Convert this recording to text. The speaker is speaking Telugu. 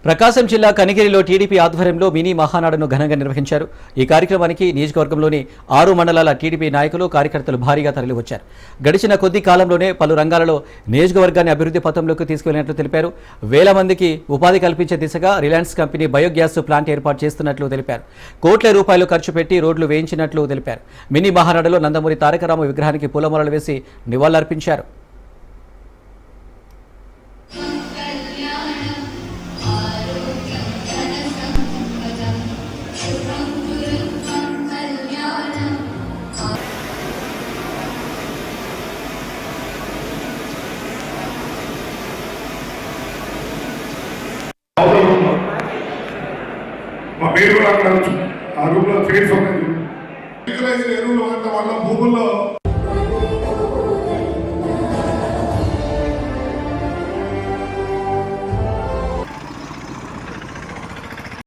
ప్రకాశం జిల్లా కనిగిరిలో టీడీపీ ఆధ్వర్యంలో మినీ మహానాడును ఘనంగా నిర్వహించారు. ఈ కార్యక్రమానికి నియోజకవర్గంలోని 6 మండలాల టీడీపీ నాయకులు, కార్యకర్తలు భారీగా తరలివచ్చారు. గడిచిన కొద్ది కాలంలోనే పలు రంగాలలో నియోజకవర్గాన్ని అభివృద్ధి పథంలోకి తీసుకెళ్లినట్లు తెలిపారు. వేల మందికి ఉపాధి కల్పించే దిశగా రిలయన్స్ కంపెనీ బయోగ్యాస్ ప్లాంట్ ఏర్పాటు చేస్తున్నట్లు తెలిపారు. కోట్ల రూపాయలు ఖర్చు పెట్టి రోడ్లు వేయించినట్లు తెలిపారు. మినీ మహానాడులో నందమూరి తారకరామ విగ్రహానికి పూలమాలలు వేసి నివాళులర్పించారు. మా పేరు కూడా అక్కడ ఆ రూపంలో చైర్స్ ఉన్నాయి. ఎరువులు వాడటం వల్ల భూముల్లో